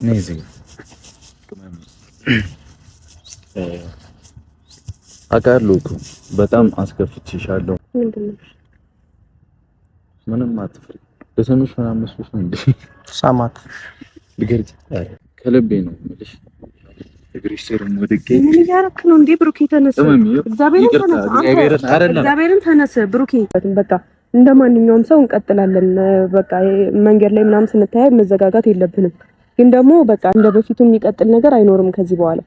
ነዚህ አውቃለሁ እኮ በጣም አስከፍቼሻለሁ። ምንም አትፍሪ። ለሰምሽ ምናምን መስሎሽ ነው እንዴ? ሳማት ልገርጽ ከልቤ ነው የምልሽ። እግርሽ ስር ወድቄ ምን እያደረክ ነው እንዴ? ብሩኬ ተነስ፣ እግዚአብሔርን ተነስ ብሩኬ። በቃ እንደማንኛውም ሰው እንቀጥላለን። በቃ መንገድ ላይ ምናምን ስንታይ መዘጋጋት የለብንም። ግን ደግሞ በቃ እንደ በፊቱ የሚቀጥል ነገር አይኖርም ከዚህ በኋላ።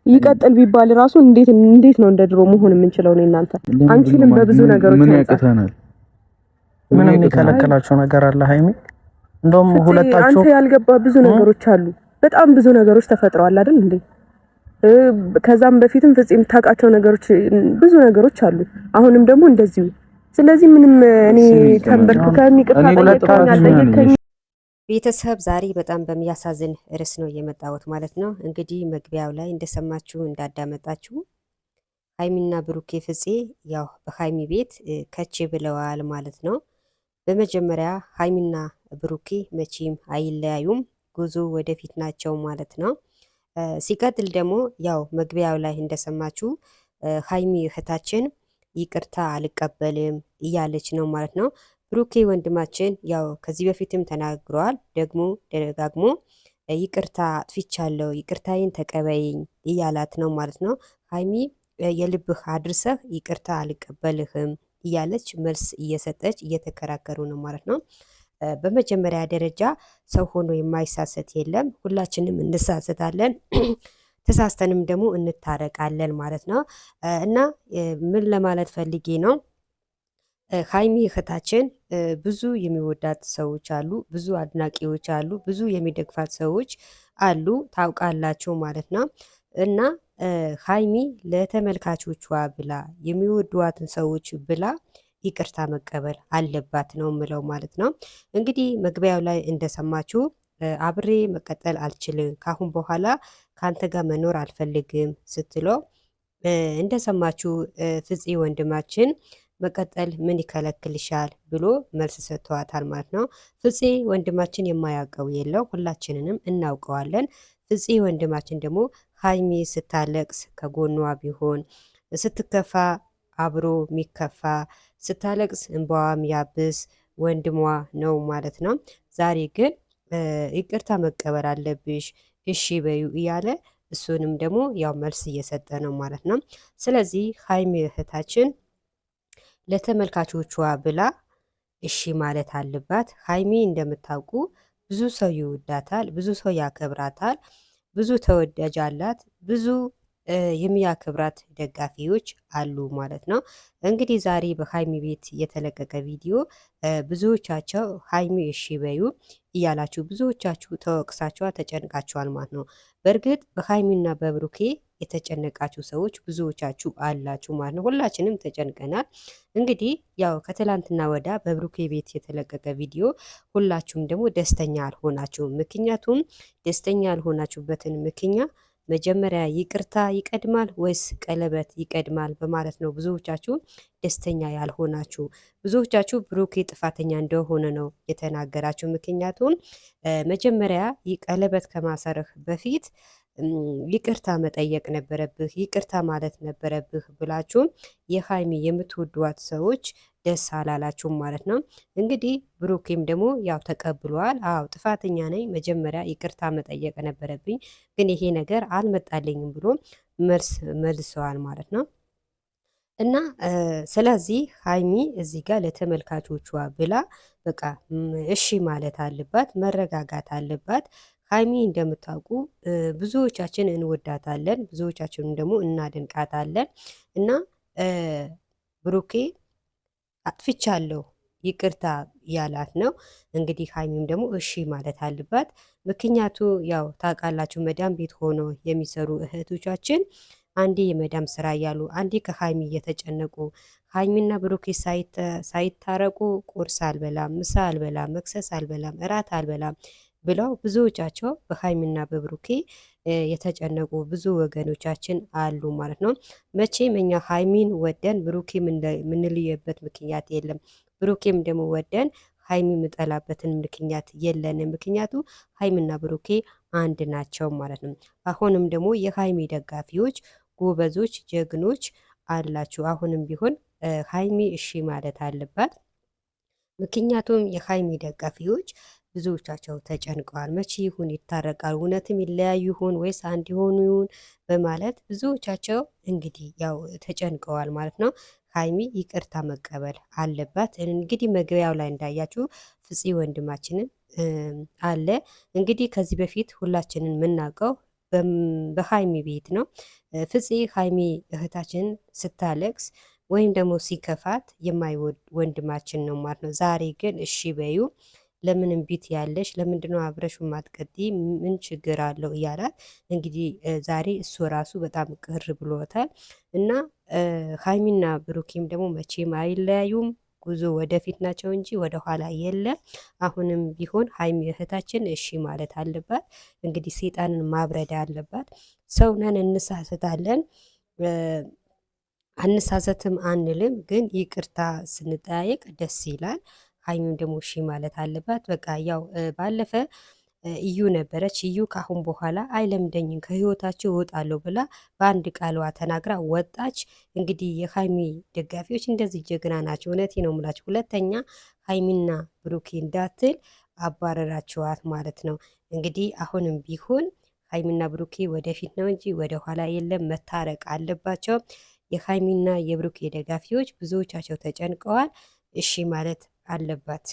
ይቀጥል ቢባል ራሱ እንዴት ነው እንደ ድሮ መሆን የምንችለው? ነው እናንተ አንቺንም በብዙ ነገሮች ምን ያቀታናል? ምንም የከለከላችሁ ነገር አለ ሃይሚ? እንደውም ሁለታችሁ አንተ ያልገባ ብዙ ነገሮች አሉ። በጣም ብዙ ነገሮች ተፈጥረዋል አይደል እንዴ? ከዛም በፊትም ፍጹም ታውቃቸው ነገሮች ብዙ ነገሮች አሉ። አሁንም ደግሞ እንደዚሁ። ስለዚህ ምንም እኔ ተንበርክከኝ ይቅርታ ጠይቀኝ ቤተሰብ ዛሬ በጣም በሚያሳዝን ርዕስ ነው የመጣሁት ማለት ነው። እንግዲህ መግቢያው ላይ እንደሰማችሁ እንዳዳመጣችሁ ሃይሚና ብሩኬ ፍፄ ያው በሃይሚ ቤት ከቼ ብለዋል ማለት ነው። በመጀመሪያ ሃይሚና ብሩኬ መቼም አይለያዩም፣ ጉዞ ወደፊት ናቸው ማለት ነው። ሲቀጥል ደግሞ ያው መግቢያው ላይ እንደሰማችሁ ሃይሚ እህታችን ይቅርታ አልቀበልም እያለች ነው ማለት ነው። ብሩኬ ወንድማችን ያው ከዚህ በፊትም ተናግረዋል፣ ደግሞ ደጋግሞ ይቅርታ አጥፍቻለሁ፣ ይቅርታዬን ተቀበይኝ እያላት ነው ማለት ነው። ሃይሚ የልብህ አድርሰህ ይቅርታ አልቀበልህም እያለች መልስ እየሰጠች እየተከራከሩ ነው ማለት ነው። በመጀመሪያ ደረጃ ሰው ሆኖ የማይሳሰት የለም፣ ሁላችንም እንሳሰታለን፣ ተሳስተንም ደግሞ እንታረቃለን ማለት ነው። እና ምን ለማለት ፈልጌ ነው፣ ሃይሚ እህታችን ብዙ የሚወዳት ሰዎች አሉ፣ ብዙ አድናቂዎች አሉ፣ ብዙ የሚደግፋት ሰዎች አሉ፣ ታውቃላችሁ ማለት ነው። እና ሃይሚ ለተመልካቾቿ ብላ የሚወዷትን ሰዎች ብላ ይቅርታ መቀበል አለባት ነው ምለው ማለት ነው። እንግዲህ መግቢያው ላይ እንደሰማችሁ አብሬ መቀጠል አልችልም፣ ካሁን በኋላ ከአንተ ጋር መኖር አልፈልግም ስትለው እንደሰማችሁ ፍፄ ወንድማችን መቀጠል ምን ይከለክልሻል ብሎ መልስ ሰጥተዋታል ማለት ነው። ፍፄ ወንድማችን የማያውቀው የለው፣ ሁላችንንም እናውቀዋለን። ፍፄ ወንድማችን ደግሞ ሃይሚ ስታለቅስ ከጎኗ ቢሆን፣ ስትከፋ አብሮ የሚከፋ፣ ስታለቅስ እንባዋ የሚያብስ ወንድሟ ነው ማለት ነው። ዛሬ ግን ይቅርታ መቀበል አለብሽ እሺ በዩ እያለ እሱንም ደግሞ ያው መልስ እየሰጠ ነው ማለት ነው። ስለዚህ ሃይሚ እህታችን ለተመልካቾቿ ብላ እሺ ማለት አለባት። ሃይሚ እንደምታውቁ ብዙ ሰው ይወዳታል፣ ብዙ ሰው ያከብራታል፣ ብዙ ተወዳጅ አላት፣ ብዙ የሚያከብራት ደጋፊዎች አሉ ማለት ነው። እንግዲህ ዛሬ በሃይሚ ቤት የተለቀቀ ቪዲዮ ብዙዎቻቸው ሃይሚ እሺ በዩ እያላችሁ ብዙዎቻችሁ ተወቅሳችኋል፣ ተጨንቃችኋል ማለት ነው። በእርግጥ በሃይሚና በብሩኬ የተጨነቃችሁ ሰዎች ብዙዎቻችሁ አላችሁ ማለት ነው። ሁላችንም ተጨንቀናል። እንግዲህ ያው ከትላንትና ወዳ በብሩኬ ቤት የተለቀቀ ቪዲዮ ሁላችሁም ደግሞ ደስተኛ አልሆናችሁም። ምክንያቱም ደስተኛ ያልሆናችሁበትን ምክንያት መጀመሪያ ይቅርታ ይቀድማል ወይስ ቀለበት ይቀድማል በማለት ነው ብዙዎቻችሁ ደስተኛ ያልሆናችሁ። ብዙዎቻችሁ ብሩኬ ጥፋተኛ እንደሆነ ነው የተናገራችሁ። ምክንያቱም መጀመሪያ ቀለበት ከማሰርህ በፊት ይቅርታ መጠየቅ ነበረብህ፣ ይቅርታ ማለት ነበረብህ ብላችሁ የሃይሚ የምትወዷት ሰዎች ደስ አላላችሁም ማለት ነው። እንግዲህ ብሩኬም ደግሞ ያው ተቀብሏል። አዎ ጥፋተኛ ነኝ፣ መጀመሪያ ይቅርታ መጠየቅ ነበረብኝ፣ ግን ይሄ ነገር አልመጣልኝም ብሎ መልሰዋል ማለት ነው። እና ስለዚህ ሃይሚ እዚህ ጋር ለተመልካቾቿ ብላ በቃ እሺ ማለት አለባት፣ መረጋጋት አለባት። ሃይሚ እንደምታውቁ ብዙዎቻችን እንወዳታለን፣ ብዙዎቻችን ደግሞ እናደንቃታለን። እና ብሩኬ አጥፍቻለሁ ይቅርታ ያላት ነው። እንግዲህ ሃይሚም ደግሞ እሺ ማለት አለባት። ምክንያቱ ያው ታውቃላችሁ መዳም ቤት ሆኖ የሚሰሩ እህቶቻችን አንዴ የመዳም ስራ እያሉ አንዴ ከሃይሚ እየተጨነቁ ሃይሚና ብሩኬ ሳይታረቁ ቁርስ አልበላም፣ ምሳ አልበላም፣ መክሰስ አልበላም፣ እራት አልበላም ብለው ብዙዎቻቸው በሃይሚና በብሩኬ የተጨነቁ ብዙ ወገኖቻችን አሉ ማለት ነው። መቼም እኛ ሃይሚን ወደን ብሩኬ የምንልየበት ምክንያት የለም። ብሩኬም ደግሞ ወደን ሃይሚ የምጠላበትን ምክንያት የለንም። ምክንያቱ ሃይሚና ብሩኬ አንድ ናቸው ማለት ነው። አሁንም ደግሞ የሀይሚ ደጋፊዎች ጎበዞች፣ ጀግኖች አላችሁ። አሁንም ቢሆን ሀይሚ እሺ ማለት አለባት። ምክንያቱም የሀይሚ ደጋፊዎች ብዙዎቻቸው ተጨንቀዋል። መቼ ይሁን ይታረቃል? እውነትም ይለያዩ ይሁን ወይስ አንድ የሆኑ ይሁን በማለት ብዙዎቻቸው እንግዲህ ያው ተጨንቀዋል ማለት ነው። ሀይሚ ይቅርታ መቀበል አለባት። እንግዲህ መግቢያው ላይ እንዳያችሁ ፍፄ ወንድማችንን አለ እንግዲህ ከዚህ በፊት ሁላችንን የምናውቀው በሀይሚ ቤት ነው። ፍፄ ሀይሚ እህታችን ስታለቅስ ወይም ደግሞ ሲከፋት የማይወድ ወንድማችን ነው ማለት ነው። ዛሬ ግን እሺ በዩ ለምን እምቢት ያለሽ ለምንድነው አብረሹ ማትቀጢ ምን ችግር አለው እያላት እንግዲህ ዛሬ እሱ ራሱ በጣም ቅር ብሎታል። እና ሀይሚና ብሩኬም ደግሞ መቼም አይለያዩም። ጉዞ ወደፊት ናቸው እንጂ ወደ ኋላ የለም። አሁንም ቢሆን ሀይሚ እህታችን እሺ ማለት አለባት። እንግዲህ ሴጣንን ማብረድ አለባት። ሰው ነን እንሳሰታለን፣ አንሳሰትም አንልም፣ ግን ይቅርታ ስንጠያየቅ ደስ ይላል። ሀይሚም ደግሞ እሺ ማለት አለባት። በቃ ያው ባለፈ እዩ ነበረች። እዩ ካሁን በኋላ አይለምደኝም ከህይወታቸው እወጣለሁ ብላ በአንድ ቃልዋ ተናግራ ወጣች። እንግዲህ የሀይሚ ደጋፊዎች እንደዚህ ጀግና ናቸው። እውነቴ ነው የምላቸው። ሁለተኛ ሀይሚና ብሩኬ እንዳትል አባረራችኋት ማለት ነው። እንግዲህ አሁንም ቢሆን ሀይሚና ብሩኬ ወደፊት ነው እንጂ ወደ ኋላ የለም። መታረቅ አለባቸው። የሀይሚና የብሩኬ ደጋፊዎች ብዙዎቻቸው ተጨንቀዋል። እሺ ማለት አለባት።